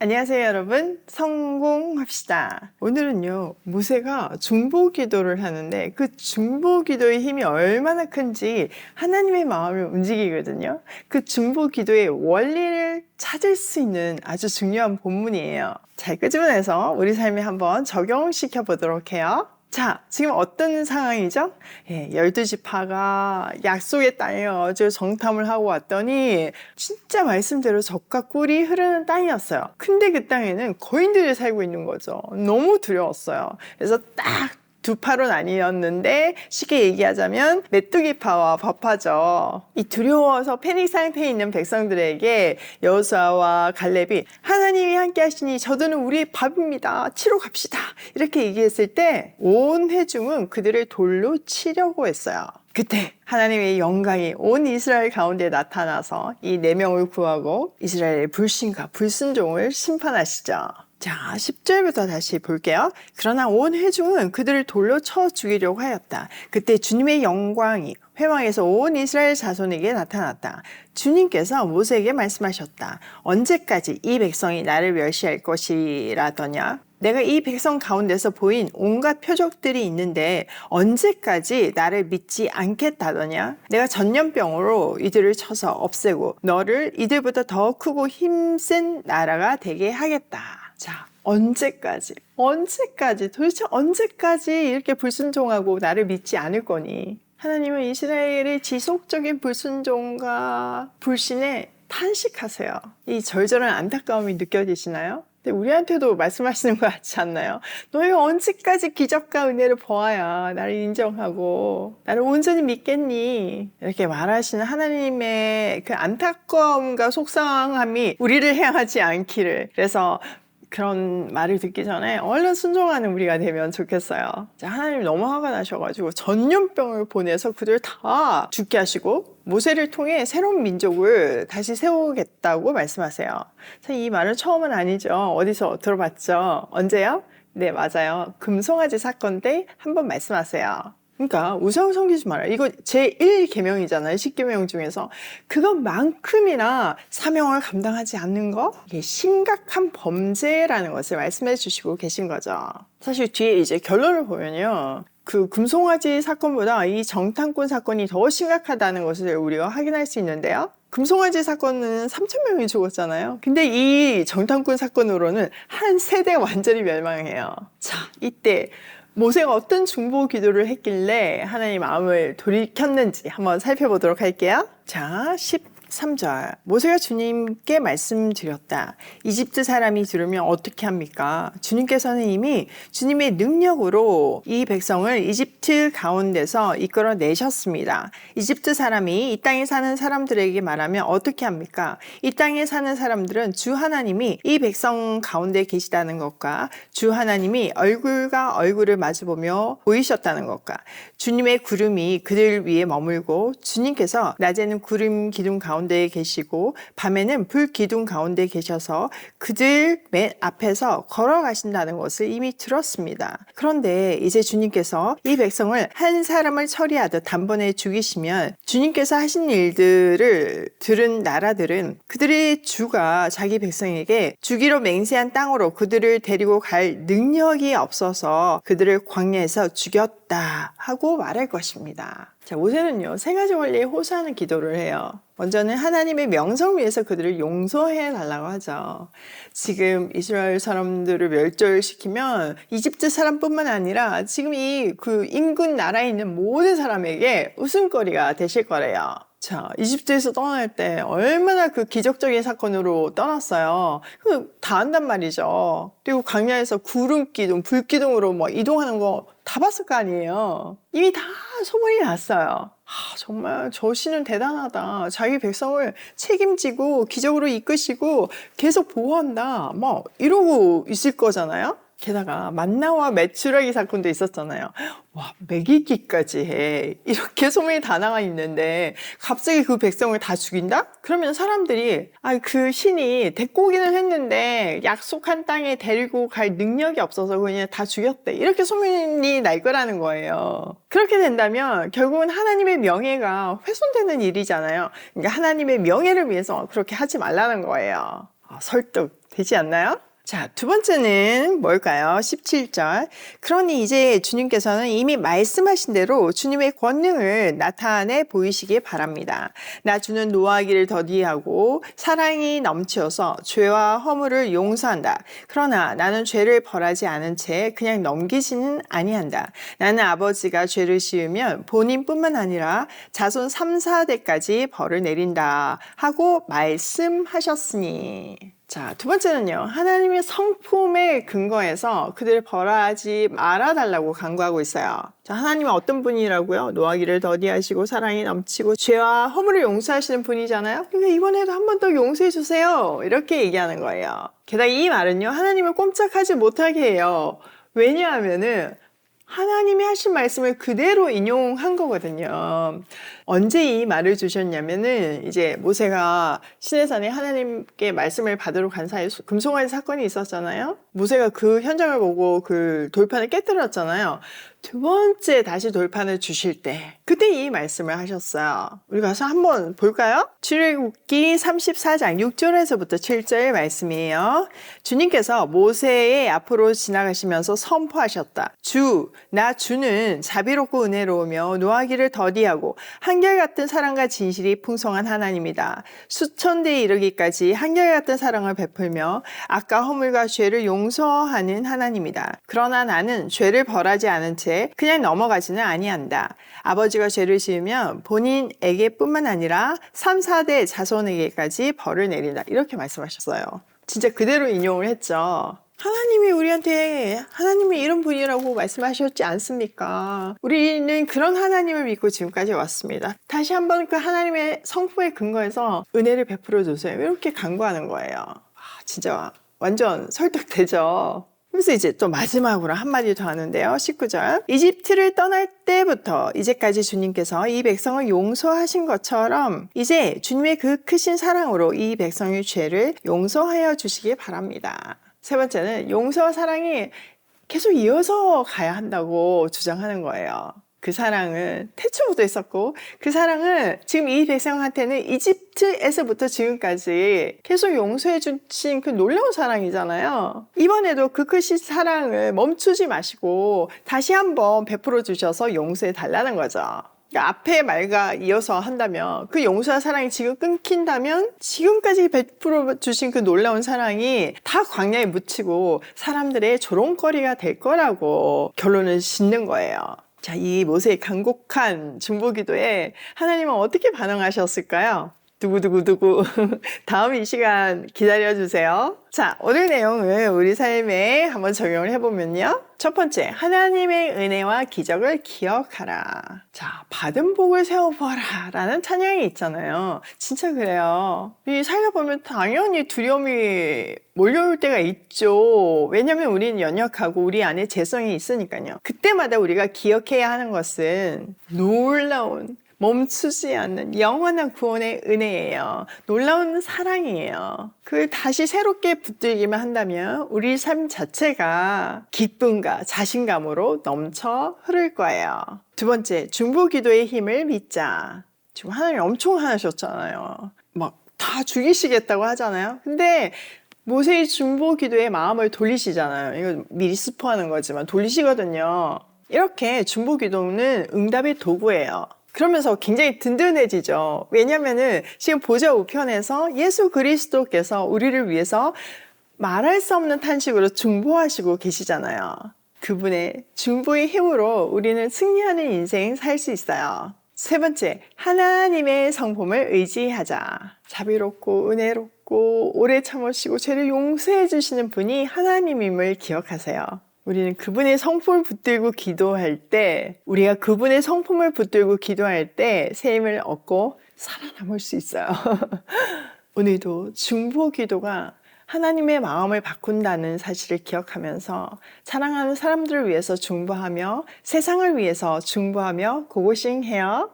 안녕하세요 여러분, 성공합시다. 오늘은요 모세가 중보기도를 하는데 그 중보기도의 힘이 얼마나 큰지 하나님의 마음을 움직이거든요. 그 중보기도의 원리를 찾을 수 있는 아주 중요한 본문이에요. 잘 끄집어내서 우리 삶에 한번 적용시켜 보도록 해요. 자, 지금 어떤 상황이죠? 12지파가 약속의 땅에 아주 정탐을 하고 왔더니 진짜 말씀대로 젖과 꿀이 흐르는 땅이었어요. 근데 그 땅에는 거인들이 살고 있는 거죠. 너무 두려웠어요. 그래서 딱 두 파로 나뉘었는데 쉽게 얘기하자면 메뚜기파와 버파죠. 이 두려워서 패닉 상태에 있는 백성들에게 여호수아와 갈렙이 하나님이 함께 하시니 저들은 우리의 밥입니다. 치러 갑시다. 이렇게 얘기했을 때 온 회중은 그들을 돌로 치려고 했어요. 그때 하나님의 영광이 온 이스라엘 가운데 나타나서 이 4명을 구하고 이스라엘의 불신과 불순종을 심판하시죠. 자, 10절부터 다시 볼게요. 그러나 온 회중은 그들을 돌로 쳐 죽이려고 하였다. 그때 주님의 영광이 회망에서 온 이스라엘 자손에게 나타났다. 주님께서 모세에게 말씀하셨다. 언제까지 이 백성이 나를 멸시할 것이라더냐? 내가 이 백성 가운데서 보인 온갖 표적들이 있는데 언제까지 나를 믿지 않겠다더냐? 내가 전염병으로 이들을 쳐서 없애고 너를 이들보다 더 크고 힘센 나라가 되게 하겠다. 자, 언제까지 도대체 언제까지 이렇게 불순종하고 나를 믿지 않을 거니? 하나님은 이스라엘의 지속적인 불순종과 불신에 탄식하세요. 이 절절한 안타까움이 느껴지시나요? 근데 우리한테도 말씀하시는 것 같지 않나요? 너희가 언제까지 기적과 은혜를 보아야 나를 인정하고 나를 온전히 믿겠니? 이렇게 말하시는 하나님의 그 안타까움과 속상함이 우리를 향하지 않기를. 그래서 그런 말을 듣기 전에 얼른 순종하는 우리가 되면 좋겠어요. 하나님 너무 화가 나셔가지고 전염병을 보내서 그들 다 죽게 하시고 모세를 통해 새로운 민족을 다시 세우겠다고 말씀하세요. 이 말은 처음은 아니죠. 어디서 들어봤죠? 언제요? 네, 맞아요. 금송아지 사건 때 한번 말씀하세요. 그러니까 우상 섬기지 마라. 이거 제1계명이잖아요. 10계명 중에서. 그것만큼이나 사명을 감당하지 않는 거? 이게 심각한 범죄라는 것을 말씀해 주시고 계신 거죠. 사실 뒤에 이제 결론을 보면요. 그 금송아지 사건보다 이 정탐꾼 사건이 더 심각하다는 것을 우리가 확인할 수 있는데요. 금송아지 사건은 3,000명이 죽었잖아요. 근데 이 정탐꾼 사건으로는 한 세대가 완전히 멸망해요. 자, 이때 모세가 어떤 중보 기도를 했길래 하나님 마음을 돌이켰는지 한번 살펴보도록 할게요. 자, 13절. 모세가 주님께 말씀드렸다. 이집트 사람이 들으면 어떻게 합니까? 주님께서는 이미 주님의 능력으로 이 백성을 이집트 가운데서 이끌어내셨습니다. 이집트 사람이 이 땅에 사는 사람들에게 말하면 어떻게 합니까? 이 땅에 사는 사람들은 주 하나님이 이 백성 가운데 계시다는 것과 주 하나님이 얼굴과 얼굴을 마주보며 보이셨다는 것과 주님의 구름이 그들 위에 머물고 주님께서 낮에는 구름 기둥 가운데에 계시고 밤에는 불 기둥 가운데 계셔서 그들 맨 앞에서 걸어가신다는 것을 이미 들었습니다. 그런데 이제 주님께서 이 백성을 한 사람을 처리하듯 단번에 죽이시면 주님께서 하신 일들을 들은 나라들은 그들의 주가 자기 백성에게 주기로 맹세한 땅으로 그들을 데리고 갈 능력이 없어서 그들을 광야에서 죽였다 하고 말할 것입니다. 자, 모세는요, 3가지 원리에 호소하는 기도를 해요. 먼저는 하나님의 명성 위해서 그들을 용서해 달라고 하죠. 지금 이스라엘 사람들을 멸절시키면 이집트 사람뿐만 아니라 지금 그 인근 나라에 있는 모든 사람에게 웃음거리가 되실 거래요. 자, 이집트에서 떠날 때 얼마나 그 기적적인 사건으로 떠났어요. 다 안단 말이죠. 그리고 광야에서 구름 기둥, 불 기둥으로 이동하는 거 다 봤을 거 아니에요. 이미 다 소문이 났어요. 정말 저 신은 대단하다. 자기 백성을 책임지고 기적으로 이끄시고 계속 보호한다. 이러고 있을 거잖아요. 게다가 만나와 메추라기 사건도 있었잖아요. 와, 먹이기까지 해. 이렇게 소문이 다 나가 있는데 갑자기 그 백성을 다 죽인다? 그러면 사람들이 그 신이 데리고 오기는 했는데 약속한 땅에 데리고 갈 능력이 없어서 그냥 다 죽였대. 이렇게 소문이 날 거라는 거예요. 그렇게 된다면 결국은 하나님의 명예가 훼손되는 일이잖아요. 그러니까 하나님의 명예를 위해서 그렇게 하지 말라는 거예요. 설득되지 않나요? 자, 두 번째는 뭘까요? 17절. 그러니 이제 주님께서는 이미 말씀하신 대로 주님의 권능을 나타내 보이시기 바랍니다. 나 주는 노하기를 더디하고 사랑이 넘치어서 죄와 허물을 용서한다. 그러나 나는 죄를 벌하지 않은 채 그냥 넘기지는 아니한다. 나는 아버지가 죄를 지으면 본인뿐만 아니라 자손 3, 4대까지 벌을 내린다 하고 말씀하셨으니. 자, 두 번째는요. 하나님의 성품에 근거해서 그들을 벌하지 말아달라고 간구하고 있어요. 자, 하나님은 어떤 분이라고요? 노하기를 더디하시고 사랑이 넘치고 죄와 허물을 용서하시는 분이잖아요. 그러니까 이번에도 한 번 더 용서해 주세요. 이렇게 얘기하는 거예요. 게다가 이 말은요. 하나님을 꼼짝하지 못하게 해요. 왜냐하면은 하나님이 하신 말씀을 그대로 인용한 거거든요. 언제 이 말을 주셨냐면은 이제 모세가 시내산에 하나님께 말씀을 받으러 간 사이에 금송아지 사건이 있었잖아요. 모세가 그 현장을 보고 그 돌판을 깨뜨렸잖아요. 두 번째 다시 돌판을 주실 때 그때 이 말씀을 하셨어요. 우리 가서 한번 볼까요? 출애굽기 34장 6절에서부터 7절 말씀이에요. 주님께서 모세의 앞으로 지나가시면서 선포하셨다. 나 주는 자비롭고 은혜로우며 노하기를 더디하고 한결같은 사랑과 진실이 풍성한 하나님이다. 수천 대에 이르기까지 한결같은 사랑을 베풀며 악과 허물과 죄를 용서하는 하나님이다. 그러나 나는 죄를 벌하지 않은 채 그냥 넘어가지는 아니한다. 아버지가 죄를 지으면 본인에게뿐만 아니라 3, 4대 자손에게까지 벌을 내린다. 이렇게 말씀하셨어요. 진짜 그대로 인용을 했죠. 하나님이 우리한테 하나님이 이런 분이라고 말씀하셨지 않습니까? 우리는 그런 하나님을 믿고 지금까지 왔습니다. 다시 한번 그 하나님의 성품에 근거해서 은혜를 베풀어 주세요. 이렇게 간구하는 거예요. 진짜 완전 설득되죠. 그래서 이제 또 마지막으로 한마디 더 하는데요. 19절. 이집트를 떠날 때부터 이제까지 주님께서 이 백성을 용서하신 것처럼 이제 주님의 그 크신 사랑으로 이 백성의 죄를 용서하여 주시기 바랍니다. 세 번째는 용서와 사랑이 계속 이어서 가야 한다고 주장하는 거예요. 그 사랑은 태초부터 있었고 그 사랑은 지금 이 백성한테는 이집트에서부터 지금까지 계속 용서해 주신 그 놀라운 사랑이잖아요. 이번에도 그 크신 사랑을 멈추지 마시고 다시 한번 베풀어 주셔서 용서해 달라는 거죠. 그러니까 앞에 말과 이어서 한다면 그 용서와 사랑이 지금 끊긴다면 지금까지 베풀어 주신 그 놀라운 사랑이 다 광야에 묻히고 사람들의 조롱거리가 될 거라고 결론을 짓는 거예요. 자, 이 모세의 간곡한 중보기도에 하나님은 어떻게 반응하셨을까요? 두구두구두구. 다음 이 시간 기다려주세요. 자, 오늘 내용을 우리 삶에 한번 적용을 해보면요. 첫 번째, 하나님의 은혜와 기적을 기억하라. 자, 받은 복을 세워보라 라는 찬양이 있잖아요. 진짜 그래요. 이 살다 보면 당연히 두려움이 몰려올 때가 있죠. 왜냐면 우리는 연약하고 우리 안에 재성이 있으니까요. 그때마다 우리가 기억해야 하는 것은 놀라운 멈추지 않는 영원한 구원의 은혜예요. 놀라운 사랑이에요. 그걸 다시 새롭게 붙들기만 한다면 우리 삶 자체가 기쁨과 자신감으로 넘쳐 흐를 거예요. 두 번째, 중보기도의 힘을 믿자. 지금 하나님 엄청 화나셨잖아요. 막 다 죽이시겠다고 하잖아요. 근데 모세의 중보기도의 마음을 돌리시잖아요. 이거 미리 스포하는 거지만 돌리시거든요. 이렇게 중보기도는 응답의 도구예요. 그러면서 굉장히 든든해지죠. 왜냐면은 지금 보좌 우편에서 예수 그리스도께서 우리를 위해서 말할 수 없는 탄식으로 중보하시고 계시잖아요. 그분의 중보의 힘으로 우리는 승리하는 인생 살 수 있어요. 세 번째, 하나님의 성품을 의지하자. 자비롭고 은혜롭고 오래 참으시고 죄를 용서해 주시는 분이 하나님임을 기억하세요. 우리는 그분의 성품을 붙들고 기도할 때, 우리가 그분의 성품을 붙들고 기도할 때 새 힘을 얻고 살아남을 수 있어요. 오늘도 중보 기도가 하나님의 마음을 바꾼다는 사실을 기억하면서 사랑하는 사람들을 위해서 중보하며 세상을 위해서 중보하며 고고싱해요.